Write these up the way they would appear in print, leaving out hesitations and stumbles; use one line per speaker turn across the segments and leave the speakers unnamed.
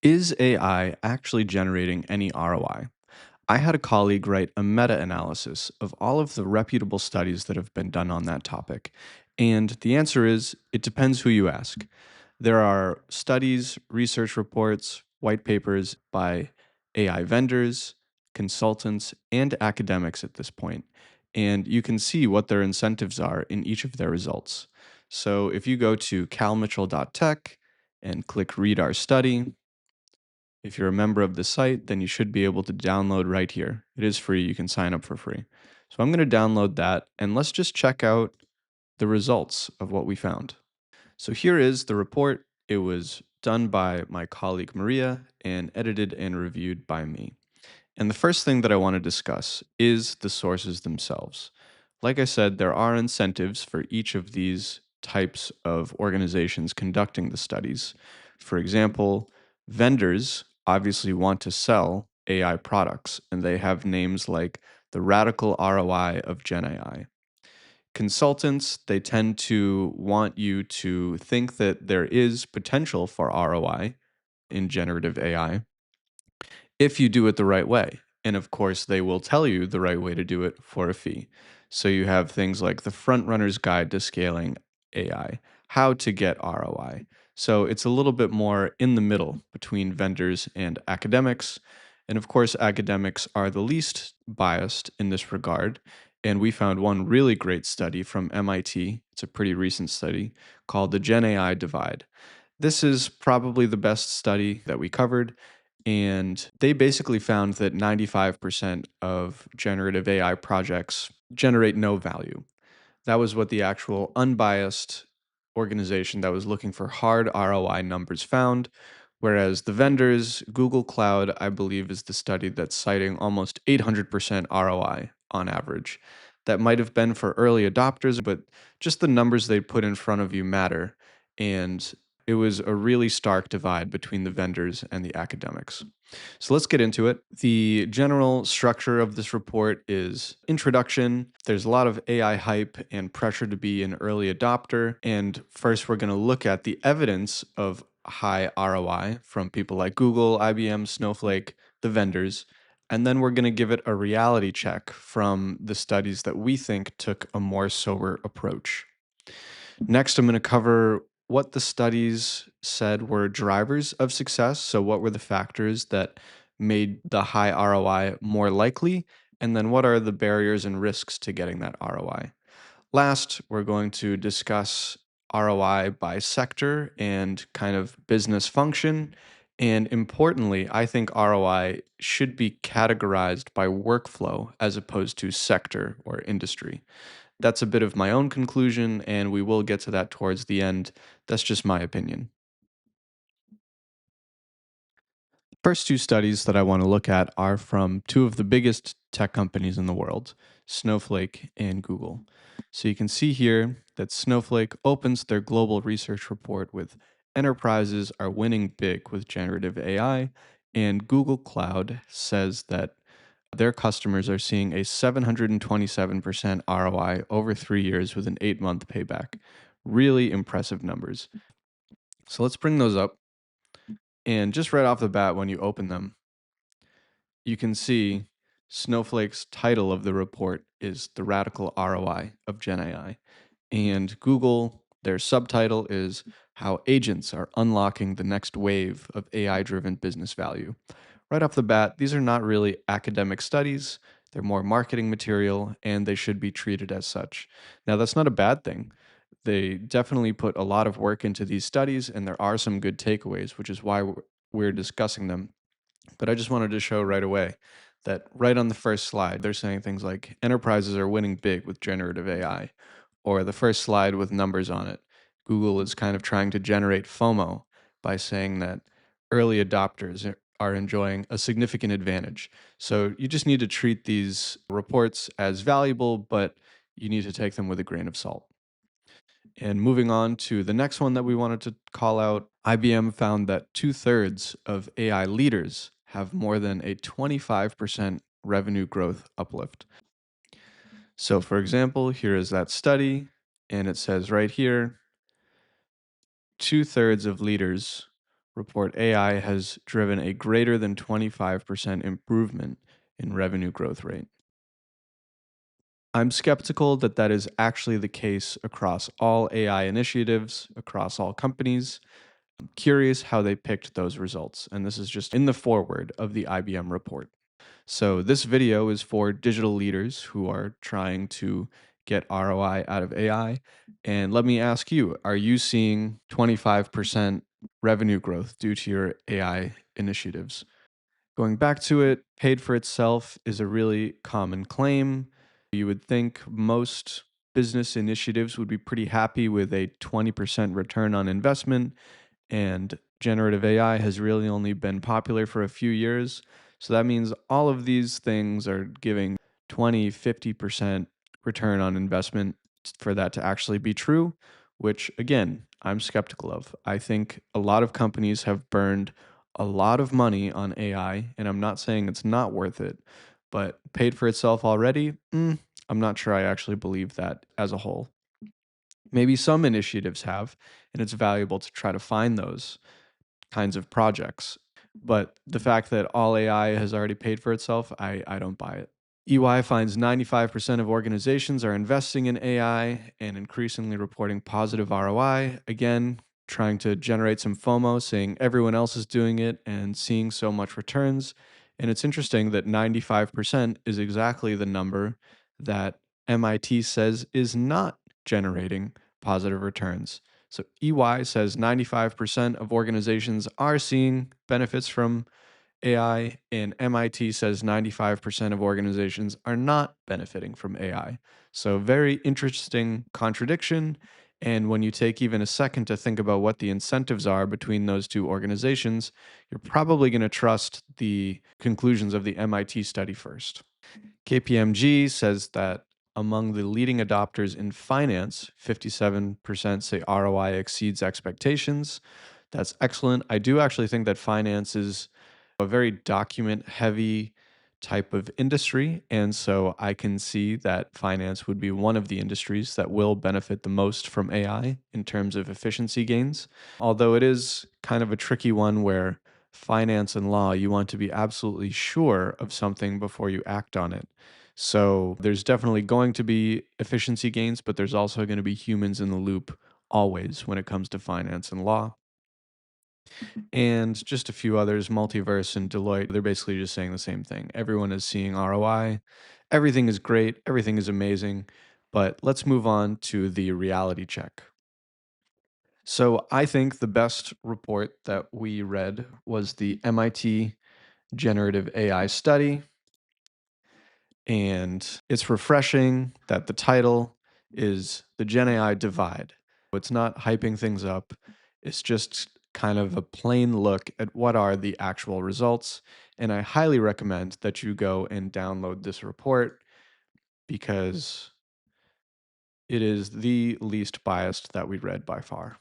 Is AI actually generating any ROI? I had a colleague write a meta analysis of all of the reputable studies that have been done on that topic. And the answer is it depends who you ask. There are studies, research reports, white papers by AI vendors, consultants, and academics at this point. And you can see what their incentives are in each of their results. So if you go to calmitchell.tech and click Read Our Study, if you're a member of the site, then you should be able to download right here. It is free. You can sign up for free. So I'm going to download that and let's just check out the results of what we found. So here is the report. It was done by my colleague Maria and edited and reviewed by me. And the first thing that I want to discuss is the sources themselves. Like I said, there are incentives for each of these types of organizations conducting the studies. For example, vendors obviously want to sell AI products, and they have names like the radical ROI of Gen AI. Consultants, they tend to want you to think that there is potential for ROI in generative AI if you do it the right way. And of course, they will tell you the right way to do it for a fee. So you have things like the front runner's guide to scaling AI, how to get ROI. So it's a little bit more in the middle between vendors and academics. And of course, academics are the least biased in this regard. And we found one really great study from MIT. It's a pretty recent study called the Gen AI Divide. This is probably the best study that we covered. And they basically found that 95% of generative AI projects generate no value. That was what the actual unbiased organization that was looking for hard ROI numbers found. Whereas the vendors, Google Cloud, I believe, is the study that's citing almost 800% ROI on average. That might have been for early adopters, but just the numbers they put in front of you matter. And it was a really stark divide between the vendors and the academics. So let's get into it. The general structure of this report is introduction. There's a lot of AI hype and pressure to be an early adopter. And first, we're going to look at the evidence of high ROI from people like Google, IBM, Snowflake, the vendors. And then we're going to give it a reality check from the studies that we think took a more sober approach. Next, I'm going to cover what the studies said were drivers of success. So, what were the factors that made the high ROI more likely? And then, what are the barriers and risks to getting that ROI? Last, we're going to discuss ROI by sector and kind of business function. And importantly, I think ROI should be categorized by workflow as opposed to sector or industry. That's a bit of my own conclusion, and we will get to that towards the end. That's just my opinion. First two studies that I want to look at are from two of the biggest tech companies in the world, Snowflake and Google. So you can see here that Snowflake opens their global research report with enterprises are winning big with generative AI, and Google Cloud says that their customers are seeing a 727% ROI over 3 years with an 8-month payback. Really impressive numbers. So let's bring those up. And just right off the bat, when you open them, you can see Snowflake's title of the report is The Radical ROI of Gen AI. And Google, their subtitle is How Agents Are Unlocking the Next Wave of AI Driven Business Value. Right off the bat, these are not really academic studies. They're more marketing material, and they should be treated as such. Now, that's not a bad thing. They definitely put a lot of work into these studies, and there are some good takeaways, which is why we're discussing them. But I just wanted to show right away that right on the first slide, they're saying things like enterprises are winning big with generative AI, or the first slide with numbers on it. Google is kind of trying to generate FOMO by saying that early adopters are enjoying a significant advantage. So you just need to treat these reports as valuable, but you need to take them with a grain of salt. And moving on to the next one that we wanted to call out, IBM found that 2/3 of AI leaders have more than a 25% revenue growth uplift. So, for example, here is that study, and it says right here 2/3 of leaders report AI has driven a greater than 25% improvement in revenue growth rate. I'm skeptical that that is actually the case across all AI initiatives, across all companies. I'm curious how they picked those results, and this is just in the foreword of the IBM report. So, this video is for digital leaders who are trying to get ROI out of AI. And let me ask you, are you seeing 25% revenue growth due to your AI initiatives? Going back to it, paid for itself is a really common claim. You would think most business initiatives would be pretty happy with a 20% return on investment, and generative AI has really only been popular for a few years. So that means all of these things are giving 20, 50% return on investment for that to actually be true, which again, I'm skeptical of. I think a lot of companies have burned a lot of money on AI, and I'm not saying it's not worth it, but paid for itself already, I'm not sure I actually believe that as a whole. Maybe some initiatives have, and it's valuable to try to find those kinds of projects. But the fact that all AI has already paid for itself, I don't buy it. EY finds 95% of organizations are investing in AI and increasingly reporting positive ROI. Again, trying to generate some FOMO, saying everyone else is doing it and seeing so much returns. And it's interesting that 95% is exactly the number that MIT says is not generating positive returns. So EY says 95% of organizations are seeing benefits from AI, and MIT says 95% of organizations are not benefiting from AI. So, very interesting contradiction. And when you take even a second to think about what the incentives are between those two organizations, you're probably going to trust the conclusions of the MIT study first. KPMG says that among the leading adopters in finance, 57% say ROI exceeds expectations. That's excellent. I do actually think that finance is a very document heavy type of industry. And so I can see that finance would be one of the industries that will benefit the most from AI in terms of efficiency gains. Although it is kind of a tricky one where finance and law, you want to be absolutely sure of something before you act on it. So there's definitely going to be efficiency gains, but there's also going to be humans in the loop always when it comes to finance and law. And just a few others, Multiverse and Deloitte, they're basically just saying the same thing. Everyone is seeing ROI. Everything is great. Everything is amazing. But let's move on to the reality check. So I think the best report that we read was the MIT Generative AI study. And it's refreshing that the title is The Gen AI Divide. It's not hyping things up, it's just kind of a plain look at what are the actual results. And I highly recommend that you go and download this report because it is the least biased that we read by far.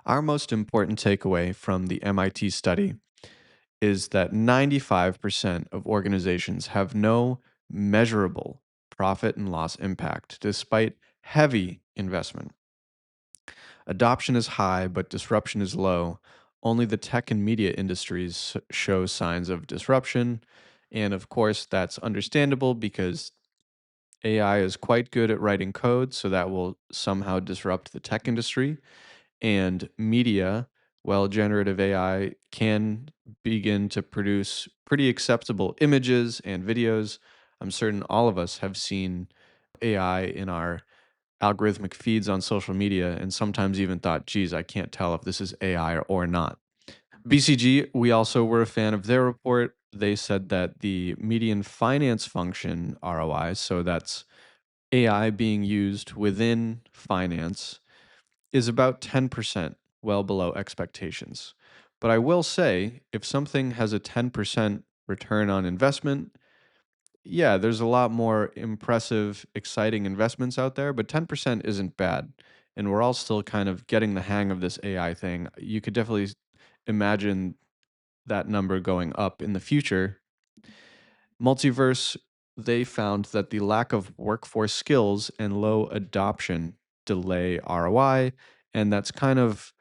Our most important takeaway from the MIT study is that 95% of organizations have no measurable profit and loss impact despite heavy investment. Adoption is high, but disruption is low. Only the tech and media industries show signs of disruption. And of course, that's understandable because AI is quite good at writing code, so that will somehow disrupt the tech industry. And media, well, generative AI can begin to produce pretty acceptable images and videos. I'm certain all of us have seen AI in our algorithmic feeds on social media and sometimes even thought, geez, I can't tell if this is AI or not. BCG, we also were a fan of their report. They said that the median finance function ROI, so that's AI being used within finance, is about 10%, well below expectations. But I will say, if something has a 10% return on investment, yeah, there's a lot more impressive, exciting investments out there, but 10% isn't bad. And we're all still kind of getting the hang of this AI thing. You could definitely imagine that number going up in the future. Multiverse, they found that the lack of workforce skills and low adoption delay ROI. And that's kind of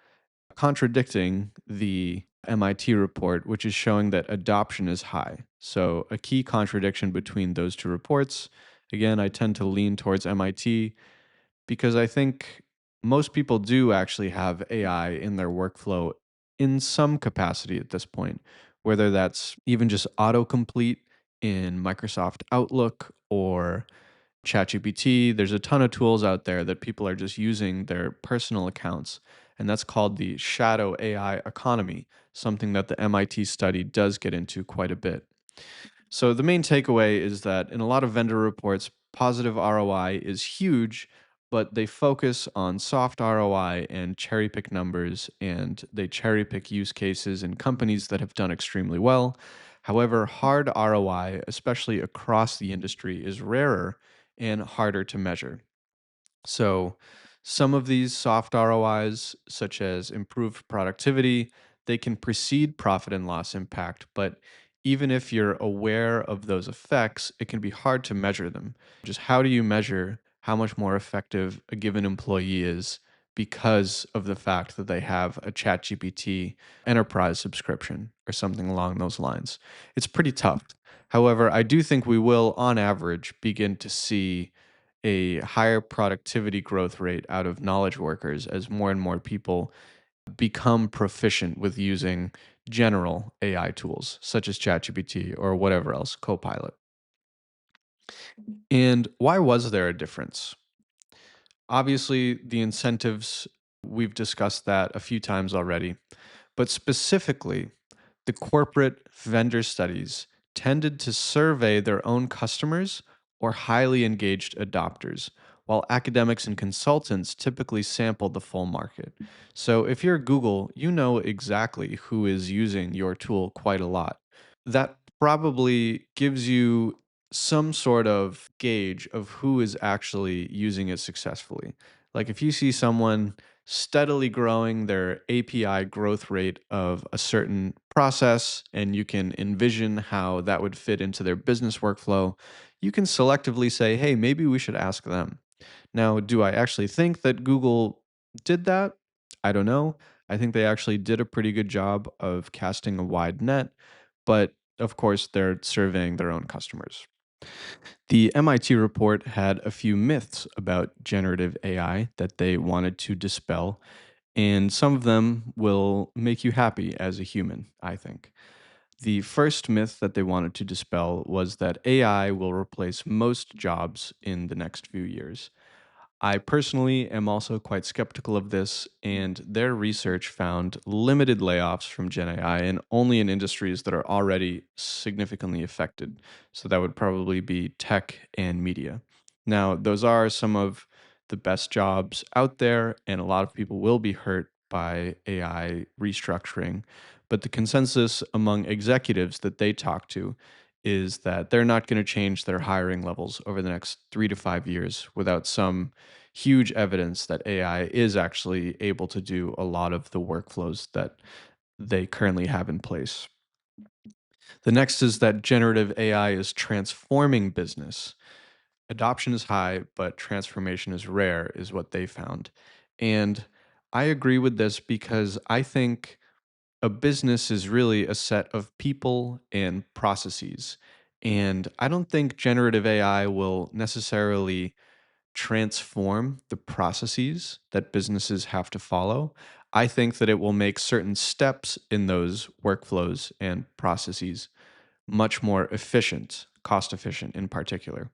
contradicting the MIT report, which is showing that adoption is high. So, a key contradiction between those two reports. Again, I tend to lean towards MIT because I think most people do actually have AI in their workflow in some capacity at this point, whether that's even just autocomplete in Microsoft Outlook or ChatGPT. There's a ton of tools out there that people are just using their personal accounts. And that's called the shadow AI economy, something that the MIT study does get into quite a bit. So the main takeaway is that in a lot of vendor reports, positive ROI is huge, but they focus on soft ROI and cherry pick numbers, and they cherry pick use cases in companies that have done extremely well. However, hard ROI, especially across the industry, is rarer and harder to measure. So, some of these soft ROIs, such as improved productivity, they can precede profit and loss impact, but even if you're aware of those effects, it can be hard to measure them. Just how do you measure how much more effective a given employee is because of the fact that they have a ChatGPT enterprise subscription or something along those lines? It's pretty tough. However, I do think we will, on average, begin to see a higher productivity growth rate out of knowledge workers as more and more people become proficient with using general AI tools such as ChatGPT or whatever else, Copilot. And why was there a difference? Obviously, the incentives, we've discussed that a few times already, but specifically, the corporate vendor studies tended to survey their own customers or highly engaged adopters, while academics and consultants typically sampled the full market. So if you're Google, you know exactly who is using your tool quite a lot. That probably gives you some sort of gauge of who is actually using it successfully. Like if you see someone steadily growing their API growth rate of a certain process and you can envision how that would fit into their business workflow, you can selectively say, hey, maybe we should ask them. Now, do I actually think that Google did that? I don't know. I think they actually did a pretty good job of casting a wide net, but of course, they're surveying their own customers. The MIT report had a few myths about generative AI that they wanted to dispel, and some of them will make you happy as a human, I think. The first myth that they wanted to dispel was that AI will replace most jobs in the next few years. I personally am also quite skeptical of this, and their research found limited layoffs from Gen AI and only in industries that are already significantly affected. So that would probably be tech and media. Now, those are some of the best jobs out there, and a lot of people will be hurt by AI restructuring. But the consensus among executives that they talk to is that they're not going to change their hiring levels over the next 3 to 5 years without some huge evidence that AI is actually able to do a lot of the workflows that they currently have in place. The next is that generative AI is transforming business. Adoption is high, but transformation is rare, is what they found. And I agree with this because I think a business is really a set of people and processes. And I don't think generative AI will necessarily transform the processes that businesses have to follow. I think that it will make certain steps in those workflows and processes much more efficient, cost efficient in particular.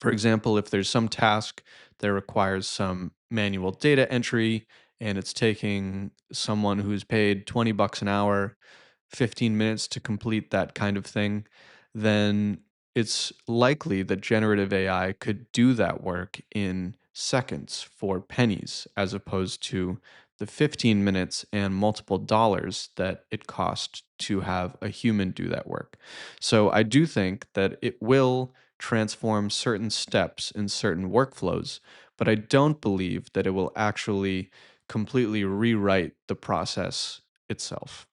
For example, if there's some task that requires some manual data entry and it's taking someone who's paid 20 bucks an hour 15 minutes to complete that kind of thing, then it's likely that generative AI could do that work in seconds for pennies, as opposed to the 15 minutes and multiple dollars that it cost to have a human do that work. So I do think that it will transform certain steps in certain workflows, but I don't believe that it will actually completely rewrite the process itself.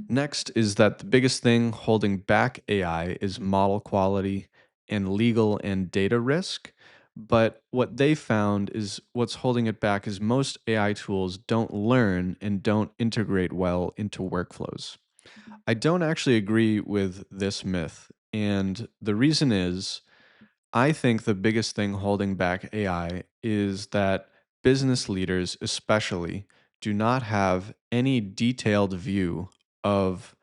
Next is that the biggest thing holding back AI is model quality and legal and data risk. But what they found is what's holding it back is most AI tools don't learn and don't integrate well into workflows. I don't actually agree with this myth. And the reason is I think the biggest thing holding back AI is that business leaders, especially, do not have any detailed view of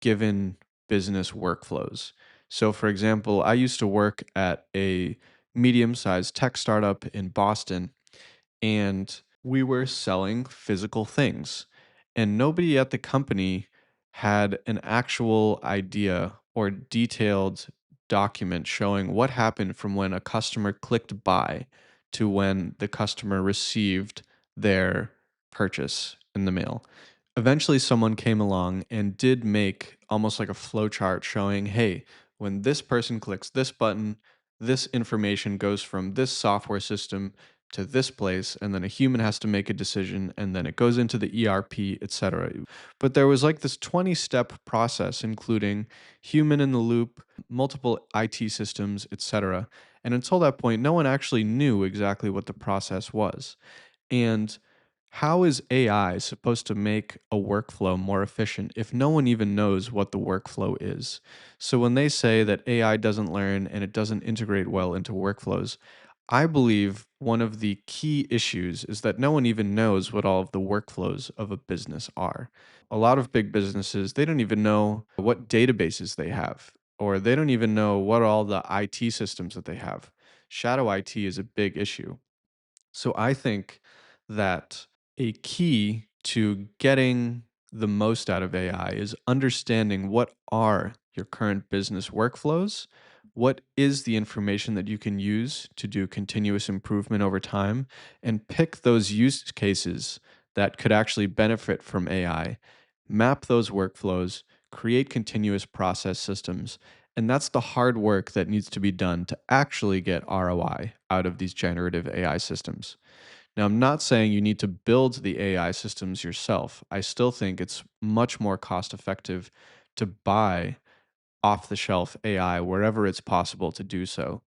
given business workflows. So, for example, I used to work at a medium sized tech startup in Boston, and we were selling physical things. And nobody at the company had an actual idea or detailed document showing what happened from when a customer clicked buy to when the customer received their purchase in the mail. Eventually, someone came along and did make almost like a flow chart showing, hey, when this person clicks this button, this information goes from this software system to this place, and then a human has to make a decision, and then it goes into the ERP, etc. But there was like this 20-step process, including human in the loop, multiple IT systems, etc. And until that point, no one actually knew exactly what the process was. And how is AI supposed to make a workflow more efficient if no one even knows what the workflow is? So when they say that AI doesn't learn and it doesn't integrate well into workflows, I believe one of the key issues is that no one even knows what all of the workflows of a business are. A lot of big businesses, they don't even know what databases they have, or they don't even know what all the IT systems that they have. Shadow IT is a big issue. So I think that a key to getting the most out of AI is understanding what are your current business workflows, what is the information that you can use to do continuous improvement over time, and pick those use cases that could actually benefit from AI, map those workflows, create continuous process systems, and that's the hard work that needs to be done to actually get ROI out of these generative AI systems. Now, I'm not saying you need to build the AI systems yourself. I still think it's much more cost effective to buy off the shelf AI wherever it's possible to do so.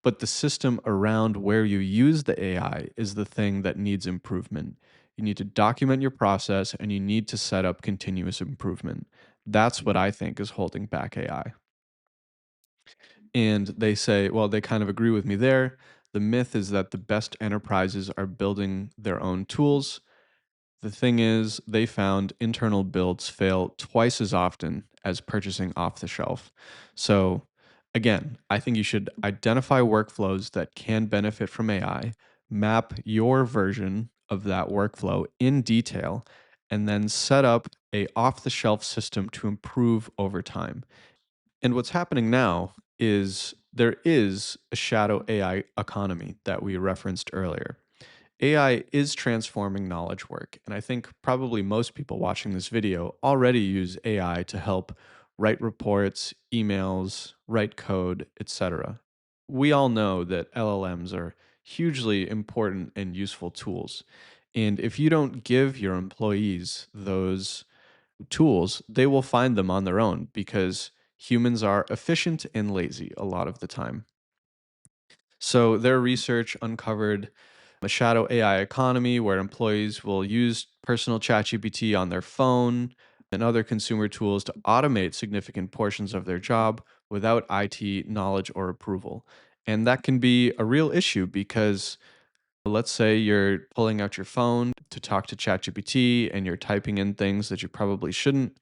But the system around where you use the AI is the thing that needs improvement. You need to document your process and you need to set up continuous improvement. That's what I think is holding back AI. And they say, well, they kind of agree with me there. The myth is that the best enterprises are building their own tools. The thing is, they found internal builds fail twice as often as purchasing off the shelf. So, again, I think you should identify workflows that can benefit from AI, map your version of that workflow in detail, and then set up a off the shelf system to improve over time. And what's happening now is there is a shadow AI economy that we referenced earlier. AI is transforming knowledge work, and I think probably most people watching this video already use AI to help write reports, emails, write code, etc. We all know that LLMs are hugely important and useful tools. And if you don't give your employees those tools, they will find them on their own because humans are efficient and lazy a lot of the time. So their research uncovered a shadow AI economy where employees will use personal ChatGPT on their phone and other consumer tools to automate significant portions of their job without IT knowledge or approval. And that can be a real issue because let's say you're pulling out your phone to talk to ChatGPT and you're typing in things that you probably shouldn't.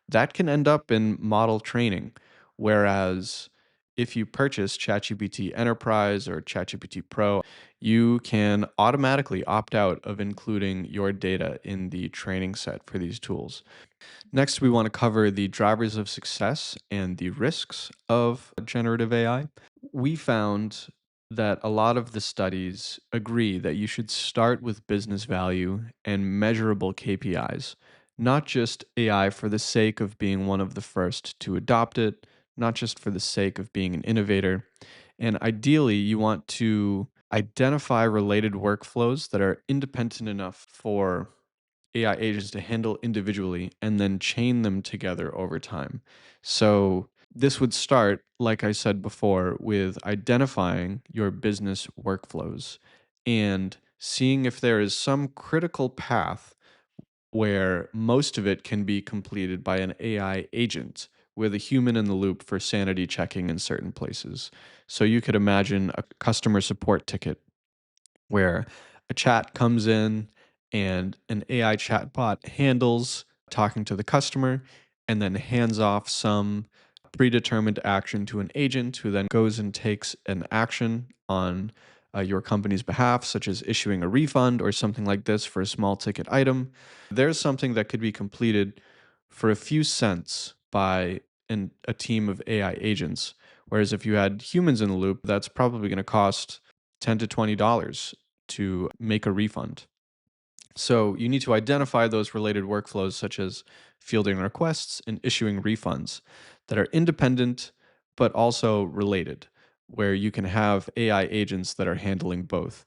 That can end up in model training. Whereas if you purchase ChatGPT Enterprise or ChatGPT Pro, you can automatically opt out of including your data in the training set for these tools. Next, we want to cover the drivers of success and the risks of generative AI. We found that a lot of the studies agree that you should start with business value and measurable KPIs, not just AI for the sake of being one of the first to adopt it, not just for the sake of being an innovator. And ideally, you want to identify related workflows that are independent enough for AI agents to handle individually and then chain them together over time. So This would start, like I said before, with identifying your business workflows and seeing if there is some critical path where most of it can be completed by an AI agent with a human in the loop for sanity checking in certain places. So you could imagine a customer support ticket where a chat comes in and an AI chatbot handles talking to the customer and then hands off some predetermined action to an agent who then goes and takes an action on your company's behalf, such as issuing a refund or something like this for a small ticket item. There's something that could be completed for a few cents by a team of AI agents. Whereas if you had humans in the loop, that's probably going to cost $10 to $20 to make a refund. So you need to identify those related workflows, such as fielding requests and issuing refunds that are independent but also related, where you can have AI agents that are handling both.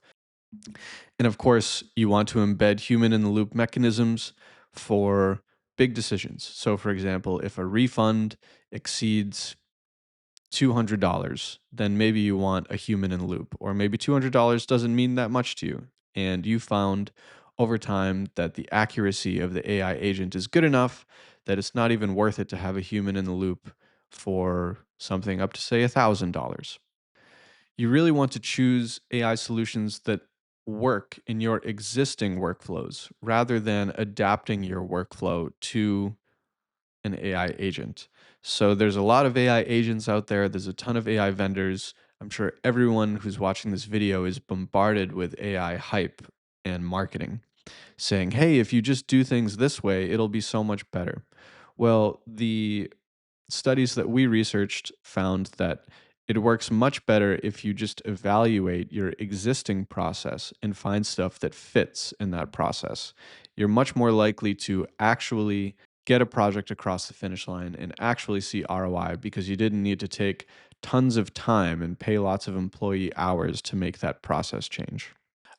And of course, you want to embed human in the loop mechanisms for big decisions. So, for example, if a refund exceeds $200, then maybe you want a human in the loop, or maybe $200 doesn't mean that much to you. And you found over time that the accuracy of the AI agent is good enough that it's not even worth it to have a human in the loop for something up to, say, $1,000. You really want to choose AI solutions that work in your existing workflows rather than adapting your workflow to an AI agent. So there's a lot of AI agents out there. There's a ton of AI vendors. I'm sure everyone who's watching this video is bombarded with AI hype and marketing saying, hey, if you just do things this way, it'll be so much better. Well, the studies that we researched found that it works much better if you just evaluate your existing process and find stuff that fits in that process. You're much more likely to actually get a project across the finish line and actually see ROI because you didn't need to take tons of time and pay lots of employee hours to make that process change.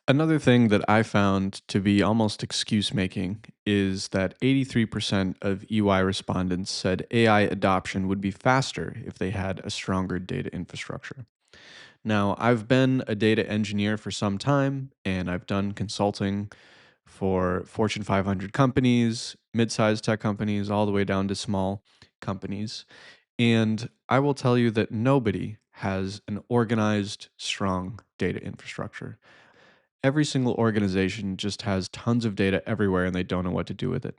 Another thing that I found to be almost excuse making is that 83% of EY respondents said AI adoption would be faster if they had a stronger data infrastructure. Now, I've been a data engineer for some time and I've done consulting for Fortune 500 companies, mid sized tech companies, all the way down to small companies. And I will tell you that nobody has an organized, strong data infrastructure. Every single organization just has tons of data everywhere and they don't know what to do with it.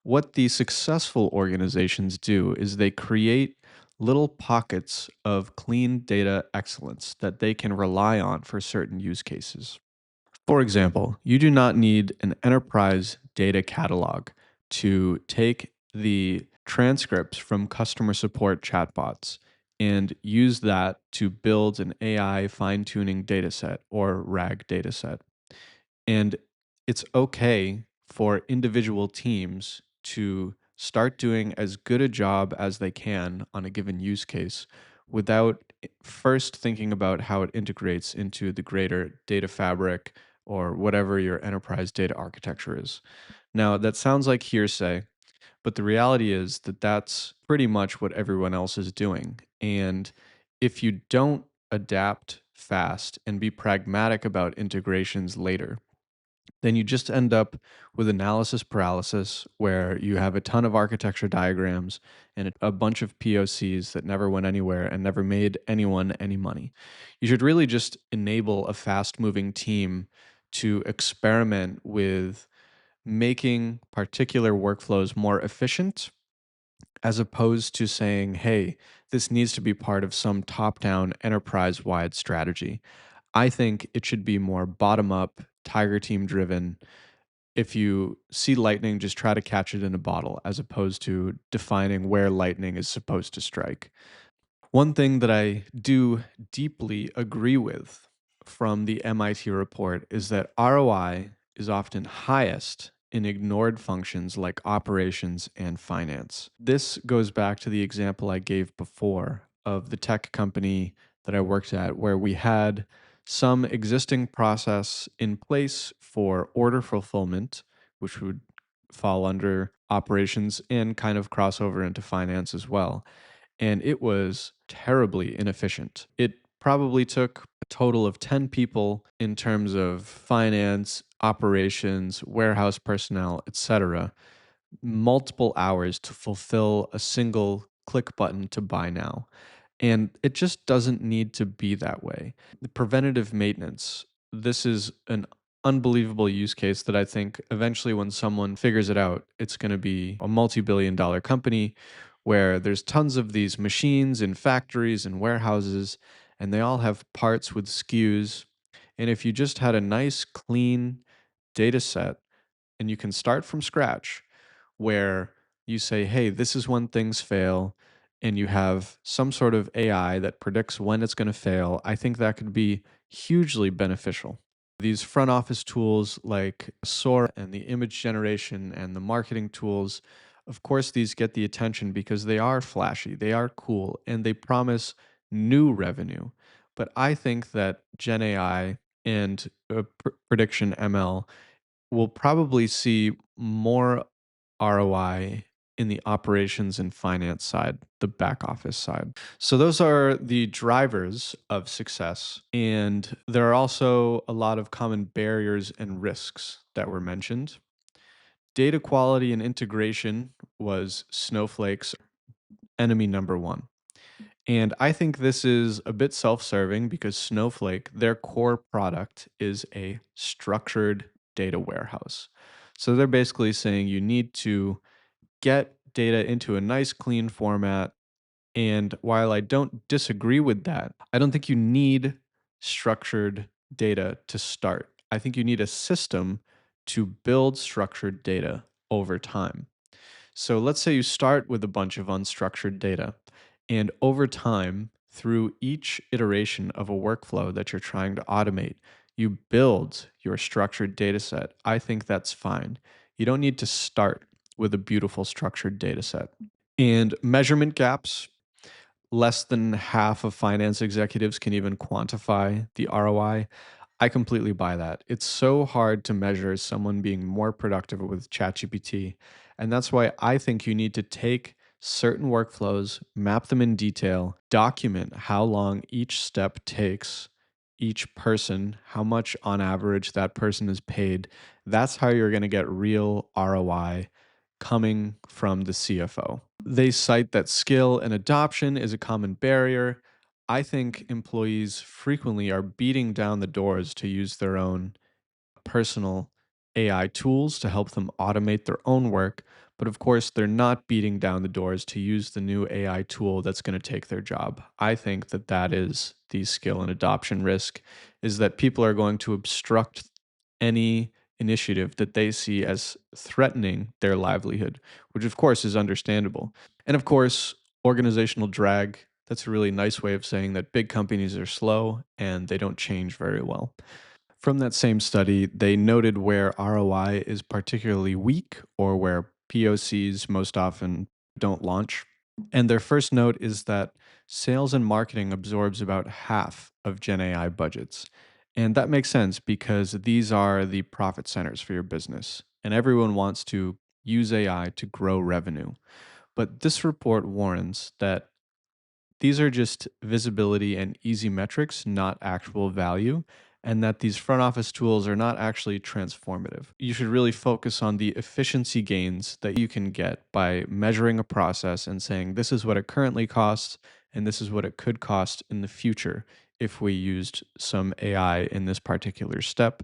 What the successful organizations do is they create little pockets of clean data excellence that they can rely on for certain use cases. For example, you do not need an enterprise data catalog to take the transcripts from customer support chatbots and use that to build an AI fine tuning dataset or RAG dataset. And it's okay for individual teams to start doing as good a job as they can on a given use case without first thinking about how it integrates into the greater data fabric or whatever your enterprise data architecture is. Now, that sounds like hearsay, but the reality is that that's pretty much what everyone else is doing. And if you don't adapt fast and be pragmatic about integrations later, then you just end up with analysis paralysis where you have a ton of architecture diagrams and a bunch of POCs that never went anywhere and never made anyone any money. You should really just enable a fast moving team to experiment with making particular workflows more efficient as opposed to saying, hey, this needs to be part of some top down enterprise wide strategy. I think it should be more bottom up, tiger team driven. If you see lightning, just try to catch it in a bottle as opposed to defining where lightning is supposed to strike. One thing that I do deeply agree with from the MIT report is that ROI is often highest in ignored functions like operations and finance. This goes back to the example I gave before of the tech company that I worked at, where we had some existing process in place for order fulfillment, which would fall under operations and kind of cross over into finance as well. and it was terribly inefficient. It probably took a total of 10 people in terms of finance, operations, warehouse personnel, etc., multiple hours to fulfill a single click button to buy now. And it just doesn't need to be that way. The preventative maintenance, this is an unbelievable use case that I think eventually, when someone figures it out, it's going to be a multi-billion-dollar company where there's tons of these machines in factories and warehouses, and they all have parts with SKUs. And if you just had a nice, clean data set and you can start from scratch, where you say, hey, this is when things fail, and you have some sort of AI that predicts when it's going to fail, I think that could be hugely beneficial. These front office tools like Sora and the image generation and the marketing tools, of course, these get the attention because they are flashy, they are cool, and they promise new revenue. But I think that Gen AI and prediction ML will probably see more ROI in the operations and finance side, the back office side. So, those are the drivers of success. And there are also a lot of common barriers and risks that were mentioned. Data quality and integration was Snowflake's enemy number one. And I think this is a bit self serving because Snowflake, their core product is a structured data warehouse. So they're basically saying you need to get data into a nice, clean format. And while I don't disagree with that, I don't think you need structured data to start. I think you need a system to build structured data over time. So let's say you start with a bunch of unstructured data, and over time, through each iteration of a workflow that you're trying to automate, you build your structured data set. I think that's fine. You don't need to start with a beautiful structured data set. And measurement gaps, less than half of finance executives can even quantify the ROI. I completely buy that. It's so hard to measure someone being more productive with ChatGPT. And that's why I think you need to take certain workflows, map them in detail, document how long each step takes, each person, how much on average that person is paid. That's how you're going to get real ROI coming from the CFO. They cite that skill and adoption is a common barrier. I think employees frequently are beating down the doors to use their own personal AI tools to help them automate their own work. But of course, they're not beating down the doors to use the new AI tool that's going to take their job. I think that that is the skill and adoption risk, is that people are going to obstruct any initiative that they see as threatening their livelihood, which of course is understandable. And of course, organizational drag. That's a really nice way of saying that big companies are slow and they don't change very well. From that same study, they noted where ROI is particularly weak or where POCs most often don't launch. And their first note is that sales and marketing absorbs about half of Gen AI budgets. And that makes sense because these are the profit centers for your business. And everyone wants to use AI to grow revenue. But this report warns that these are just visibility and easy metrics, not actual value, and that these front office tools are not actually transformative. You should really focus on the efficiency gains that you can get by measuring a process and saying, this is what it currently costs, and this is what it could cost in the future if we used some AI in this particular step.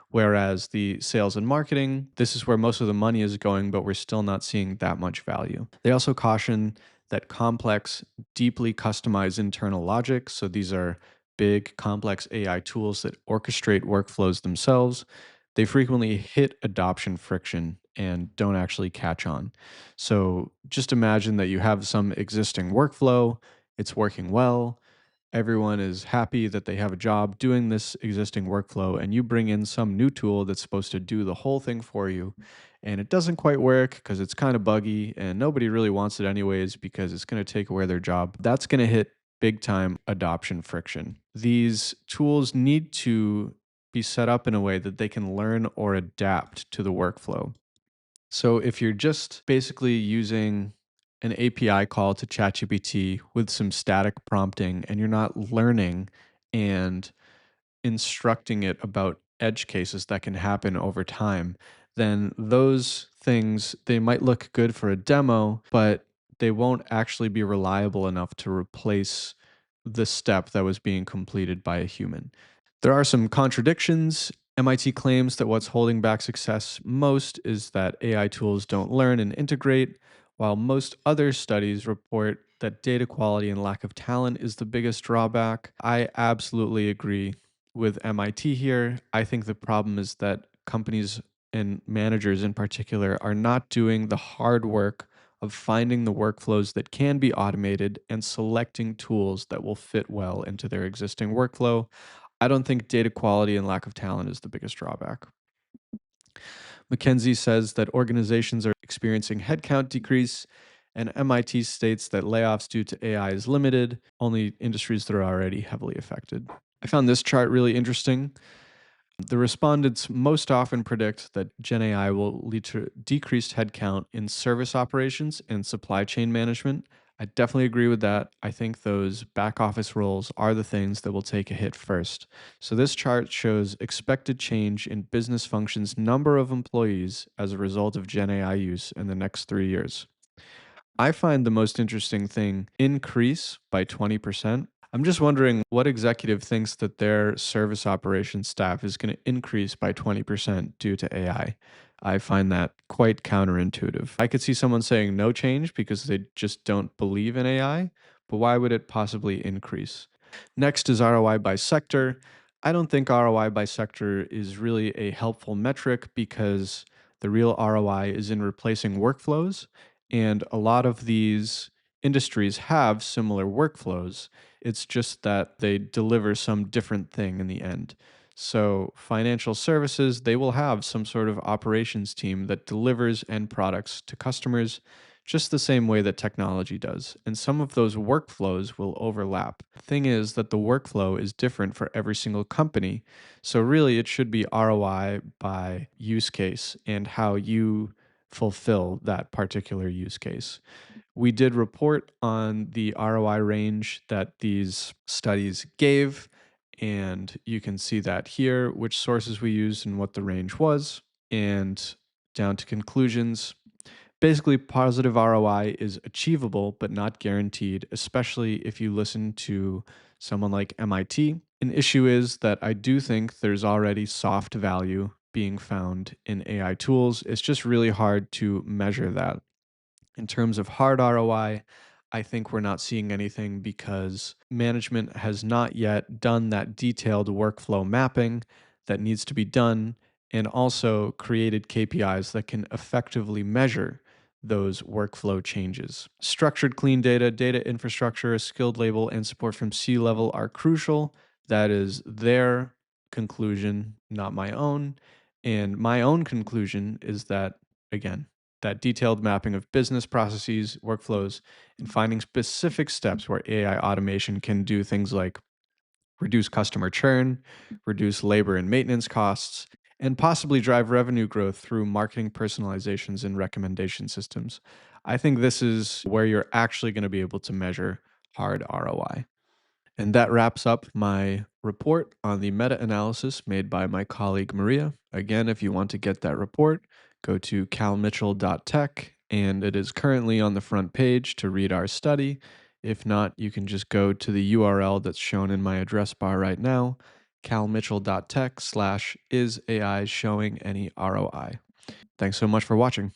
Whereas the sales and marketing, this is where most of the money is going, but we're still not seeing that much value. They also caution that complex, deeply customized internal logic, so these are big, complex AI tools that orchestrate workflows themselves, they frequently hit adoption friction and don't actually catch on. So just imagine that you have some existing workflow, it's working well, everyone is happy that they have a job doing this existing workflow, and you bring in some new tool that's supposed to do the whole thing for you, and it doesn't quite work because it's kind of buggy and nobody really wants it anyways because it's going to take away their job. That's going to hit big time adoption friction. These tools need to be set up in a way that they can learn or adapt to the workflow. So if you're just basically using an API call to ChatGPT with some static prompting and you're not learning and instructing it about edge cases that can happen over time, then those things, they might look good for a demo, but they won't actually be reliable enough to replace the step that was being completed by a human. There are some contradictions. MIT claims that what's holding back success most is that AI tools don't learn and integrate, while most other studies report that data quality and lack of talent is the biggest drawback. I absolutely agree with MIT here. I think the problem is that companies and managers in particular are not doing the hard work of finding the workflows that can be automated and selecting tools that will fit well into their existing workflow. I don't think data quality and lack of talent is the biggest drawback. McKinsey says that organizations are experiencing headcount decrease, and MIT states that layoffs due to AI is limited, only industries that are already heavily affected. I found this chart really interesting. The respondents most often predict that Gen AI will lead to decreased headcount in service operations and supply chain management. I definitely agree with that. I think those back office roles are the things that will take a hit first. So, this chart shows expected change in business functions' number of employees as a result of Gen AI use in the next 3 years. I find the most interesting thing increase by 20%. I'm just wondering what executive thinks that their service operations staff is going to increase by 20% due to AI. I find that quite counterintuitive. I could see someone saying no change because they just don't believe in AI, but why would it possibly increase? Next is ROI by sector. I don't think ROI by sector is really a helpful metric because the real ROI is in replacing workflows. And a lot of these industries have similar workflows. It's just that they deliver some different thing in the end. So, financial services, they will have some sort of operations team that delivers end products to customers just the same way that technology does. And some of those workflows will overlap. The thing is that the workflow is different for every single company. So, really, it should be ROI by use case and how you fulfill that particular use case. We did report on the ROI range that these studies gave, and you can see that here, which sources we used and what the range was, and down to conclusions. Basically, positive ROI is achievable but not guaranteed, especially if you listen to someone like MIT. An issue is that I do think there's already soft value being found in AI tools. It's just really hard to measure that. In terms of hard ROI, I think we're not seeing anything because management has not yet done that detailed workflow mapping that needs to be done and also created KPIs that can effectively measure those workflow changes. Structured clean data, data infrastructure, a skilled label, and support from C level are crucial. That is their conclusion, not my own. And my own conclusion is that, again, that detailed mapping of business processes, workflows, and finding specific steps where AI automation can do things like reduce customer churn, reduce labor and maintenance costs, and possibly drive revenue growth through marketing personalizations and recommendation systems. I think this is where you're actually going to be able to measure hard ROI. And that wraps up my report on the meta analysis made by my colleague Maria. Again, if you want to get that report, go to calmitchell.tech, and it is currently on the front page to read our study. If not, you can just go to the URL that's shown in my address bar right now, calmitchell.tech/is AI showing any ROI. Thanks so much for watching.